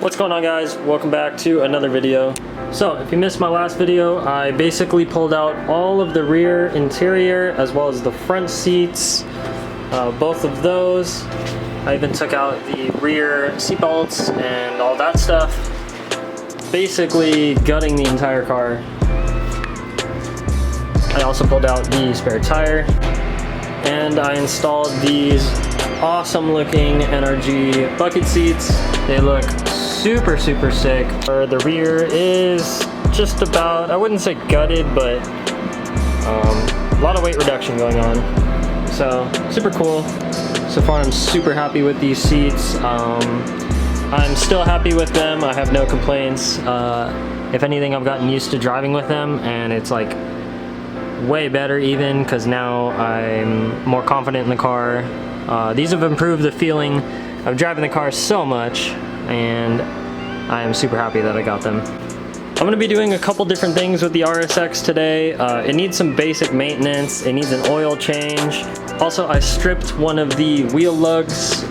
What's going on, guys? Welcome back to another video. So if you missed my last video, I basically pulled out all of the rear interior as well as the front seats, both of those. I even took out the rear seat belts and all that stuff, basically gutting the entire car. I also pulled out the spare tire and I installed these awesome looking NRG bucket seats. They look super sick. The rear is just about, I wouldn't say gutted, but a lot of weight reduction going on. So super cool. So far I'm super happy with these seats. I'm still happy with them. I have no complaints. If anything, I've gotten used to driving with them, and it's like way better even because now I'm more confident in the car. These have improved the feeling of driving the car so much, and I am super happy that I got them. I'm going to be doing a couple different things with the RSX today. It needs some basic maintenance. It needs an oil change. Also, I stripped one of the wheel lugs,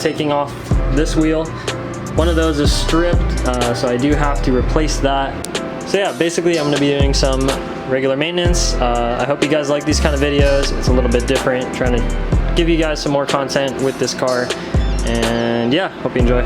taking off this wheel. One of those is stripped, so I do have to replace that. So yeah, basically I'm going to be doing some regular maintenance. I hope you guys like these kind of videos. It's a little bit different, trying to give you guys some more content with this car. And yeah, hope you enjoy.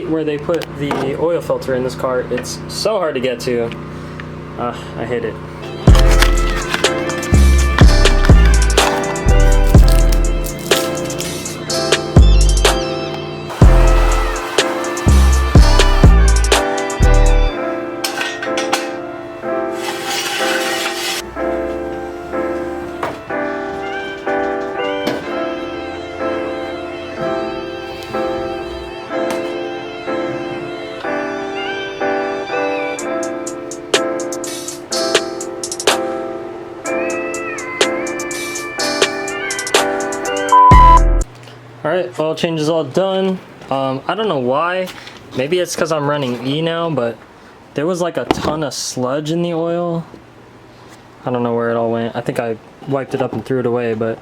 Where they put the oil filter in this car. It's so hard to get to. I hate it. Alright, oil change is all done. I don't know why. Maybe it's because I'm running E now, but there was like a ton of sludge in the oil. I don't know where it all went. I think I wiped it up and threw it away, but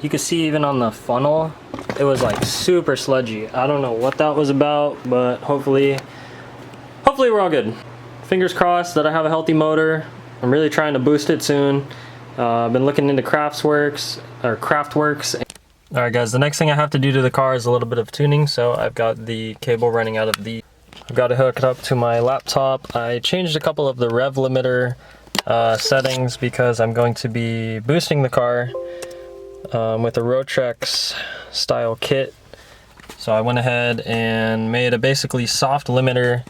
you can see even on the funnel, it was like super sludgy. I don't know what that was about, but hopefully we're all good. Fingers crossed that I have a healthy motor. I'm really trying to boost it soon. I've been looking into Craftworks. Alright guys, the next thing I have to do to the car is a little bit of tuning. So I've got the cable running out of I've got to hook it up to my laptop. I changed a couple of the rev limiter settings because I'm going to be boosting the car with a Rotrex style kit. So I went ahead and made a basically soft limiter,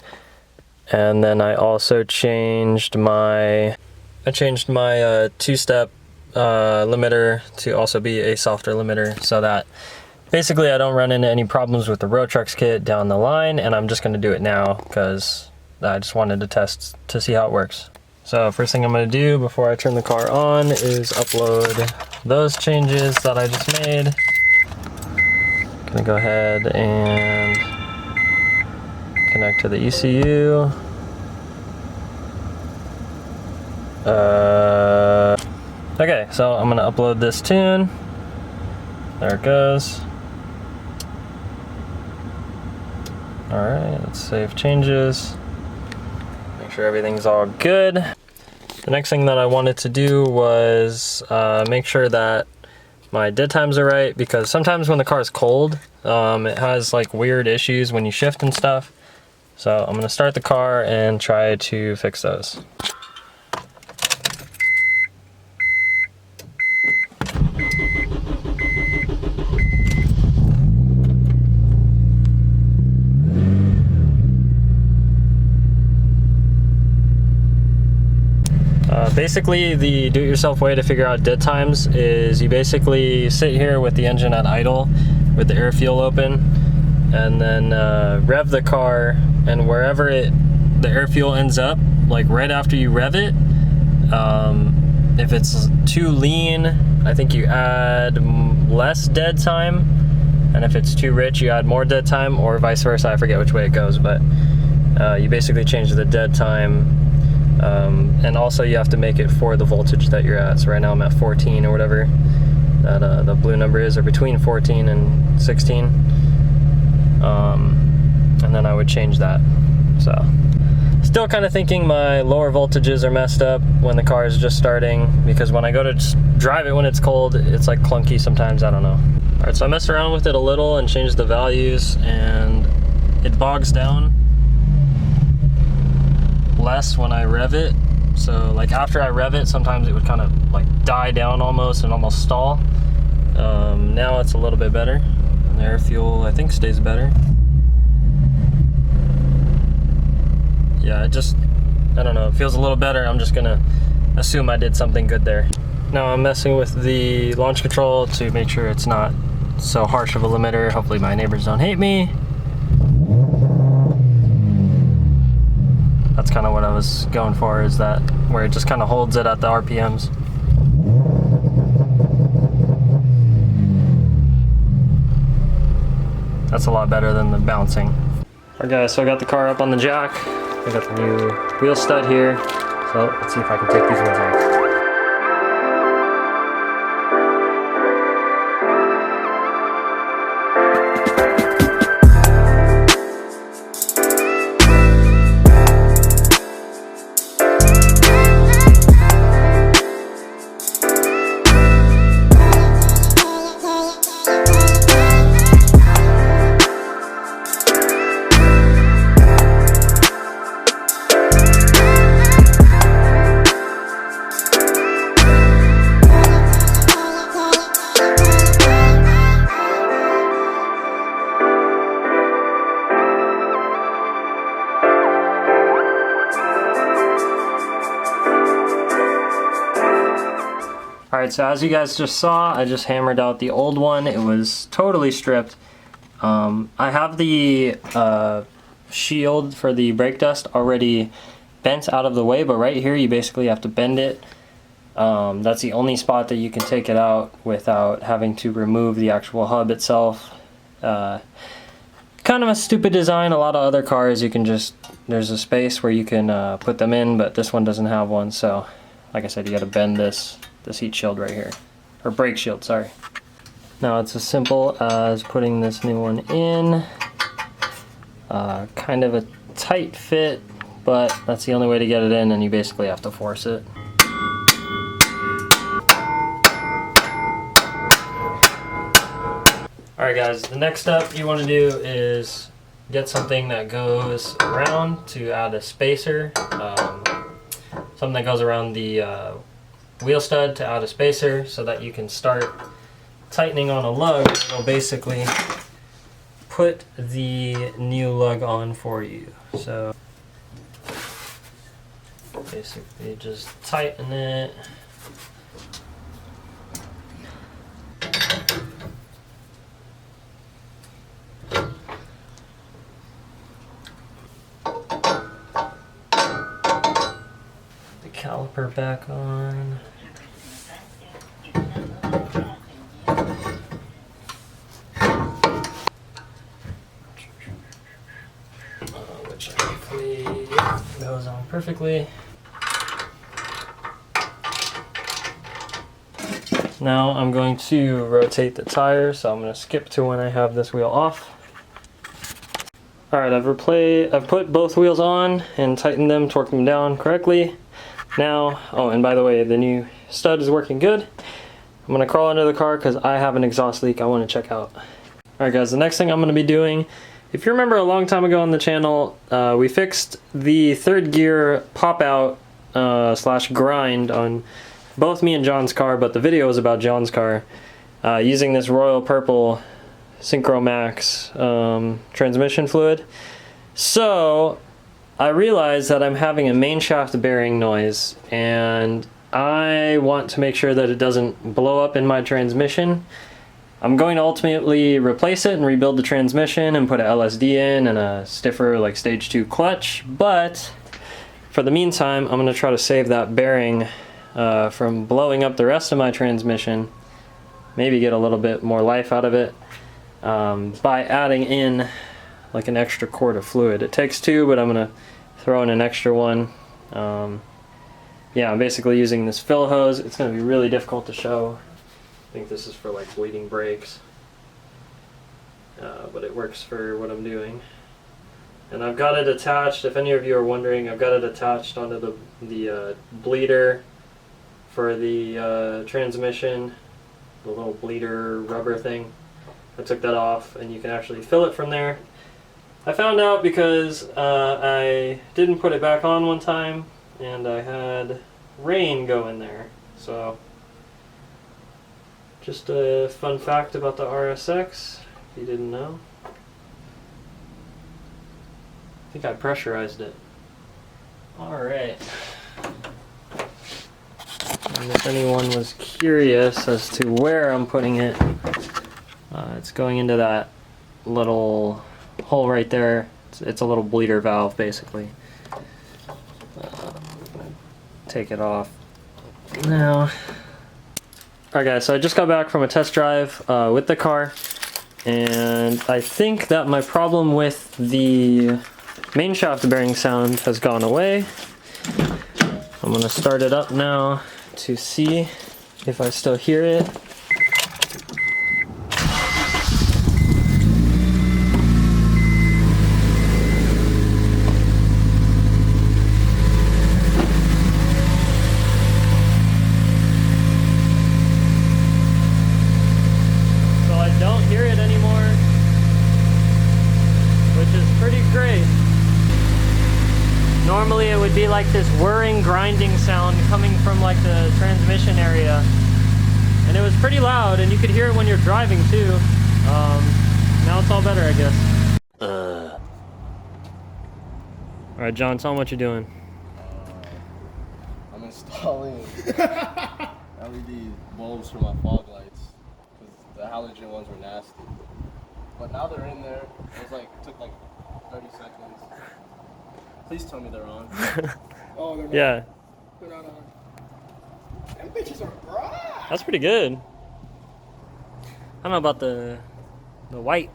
and then I also changed my two-step limiter to also be a softer limiter, so that basically I don't run into any problems with the Rotrex kit down the line. And I'm just going to do it now because I just wanted to test to see how it works. So first thing I'm going to do before I turn the car on is upload those changes that I just made. I'm going to go ahead and connect to the ECU. Okay, so I'm gonna upload this tune. There it goes. Alright, let's save changes. Make sure everything's all good. The next thing that I wanted to do was make sure that my dead times are right, because sometimes when the car is cold, it has like weird issues when you shift and stuff. So I'm gonna start the car and try to fix those. Basically, the do-it-yourself way to figure out dead times is you basically sit here with the engine at idle with the air fuel open, and then rev the car, and wherever the air fuel ends up, like right after you rev it, if it's too lean, I think you add less dead time, and if it's too rich, you add more dead time, or vice versa. I forget which way it goes, but you basically change the dead time, and also you have to make it for the voltage that you're at. So right now I'm at 14 or whatever that the blue number is, or between 14 and 16, and then I would change that. So still kind of thinking my lower voltages are messed up when the car is just starting, because when I go to drive it when it's cold, it's like clunky sometimes. I don't know. All right, so I messed around with it a little and changed the values, and it bogs down less when I rev it. So like after I rev it, sometimes it would kind of like die down almost and almost stall. Now it's a little bit better, and the air fuel I think stays better. Yeah, I don't know, it feels a little better. I'm just gonna assume I did something good there. Now I'm messing with the launch control to make sure it's not so harsh of a limiter. Hopefully my neighbors don't hate me. That's kind of what I was going for, is that where it just kind of holds it at the RPMs. That's a lot better than the bouncing. Alright guys, so I got the car up on the jack. I got the new wheel stud here. So let's see if I can take these ones off. Alright, so as you guys just saw, I just hammered out the old one. It was totally stripped. I have the shield for the brake dust already bent out of the way, but right here you basically have to bend it. That's the only spot that you can take it out without having to remove the actual hub itself. Kind of a stupid design. A lot of other cars you can just, there's a space where you can put them in, but this one doesn't have one. So like I said, you got to bend this heat shield right here, or brake shield, sorry. Now it's as simple as putting this new one in. Kind of a tight fit, but that's the only way to get it in, and you basically have to force it. Alright guys, the next step you want to do is get something that goes around to add a spacer. Something that goes around the wheel stud to add a spacer, so that you can start tightening on a lug. It'll basically put the new lug on for you. So basically just tighten it. Caliper back on. Which hopefully goes on perfectly. Now I'm going to rotate the tire, so I'm going to skip to when I have this wheel off. Alright, I've put both wheels on and tightened them, torqued them down correctly. Now, oh, and by the way, the new stud is working good. I'm gonna crawl under the car because I have an exhaust leak I want to check out. Alright guys, the next thing I'm gonna be doing, if you remember a long time ago on the channel, we fixed the third gear pop out slash grind on both me and John's car, but the video was about John's car, using this royal purple Synchro Max transmission fluid. So I realized that I'm having a main shaft bearing noise, and I want to make sure that it doesn't blow up in my transmission. I'm going to ultimately replace it and rebuild the transmission and put a LSD in and a stiffer like stage 2 clutch, but for the meantime I'm going to try to save that bearing from blowing up the rest of my transmission, maybe get a little bit more life out of it by adding in like an extra quart of fluid. It takes 2, but I'm going to throw in an extra one. Yeah, I'm basically using this fill hose. It's going to be really difficult to show. I think this is for like bleeding brakes, but it works for what I'm doing. And I've got it attached, if any of you are wondering, I've got it attached onto the bleeder for the transmission, the little bleeder rubber thing. I took that off and you can actually fill it from there. I found out because I didn't put it back on one time and I had rain go in there. So just a fun fact about the RSX, if you didn't know. I think I pressurized it. Alright. And if anyone was curious as to where I'm putting it, it's going into that little hole right there. It's a little bleeder valve, basically. Take it off now. Alright guys, so I just got back from a test drive with the car, and I think that my problem with the main shaft bearing sound has gone away. I'm going to start it up now to see if I still hear it. Normally it would be like this whirring, grinding sound coming from like the transmission area. And it was pretty loud, and you could hear it when you're driving too. Now it's all better, I guess. Alright, John, tell them what you're doing. I'm installing LED bulbs for my fog lights, because the halogen ones were nasty. But now they're in there. It was like, took like 30 seconds. Please tell me they're on. Oh, they're not. Yeah. They're not on. Them bitches are bright. That's pretty good. I don't know about the white.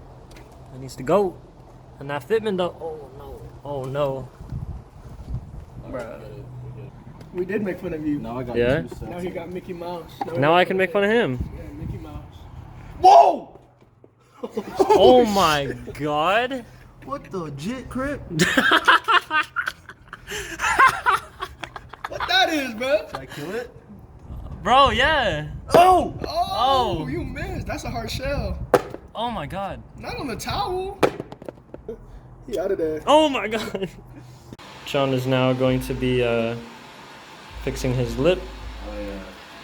It needs to go. And that fitment though. Oh no. Oh no. Bruh. We did make fun of you. Now I got Yeah? 2 cents. Now he got Mickey Mouse. Now I can make fun of him. Yeah, Mickey Mouse. Whoa! Oh my god. What the jit crip? What that is, bro? Did I kill it? Bro, yeah. Oh! Oh, you missed. That's a hard shell. Oh my god. Not on the towel. He out of there. Oh my god. John is now going to be fixing his lip, Oh yeah.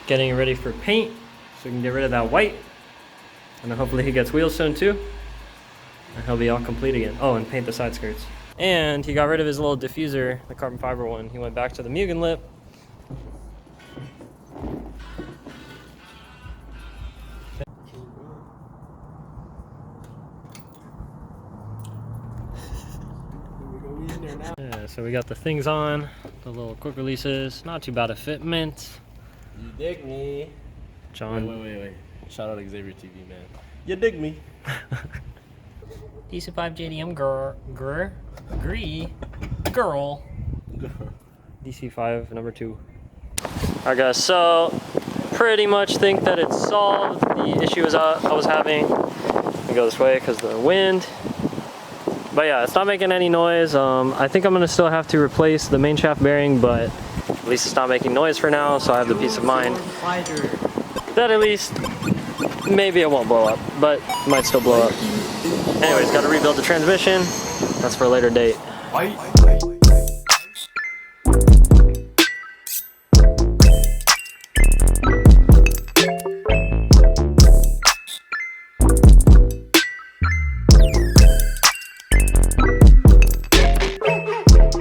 getting it ready for paint, so we can get rid of that white. And then hopefully he gets wheels soon too. And he'll be all complete again. Oh, and paint the side skirts. And he got rid of his little diffuser, the carbon fiber one. He went back to the Mugen lip. Yeah, so we got the things on, the little quick releases. Not too bad a fitment. You dig me. John. Wait. Shout out Xavier TV, man. You dig me. DC5 JDM girl. DC5 number 2. Alright guys, so pretty much think that it's solved. The issue I was having. Let me go this way because the wind. But yeah, it's not making any noise. I think I'm gonna still have to replace the main shaft bearing, but at least it's not making noise for now, so I have the peace of mind that at least maybe it won't blow up, but it might still blow up. Anyways, gotta rebuild the transmission. That's for a later date.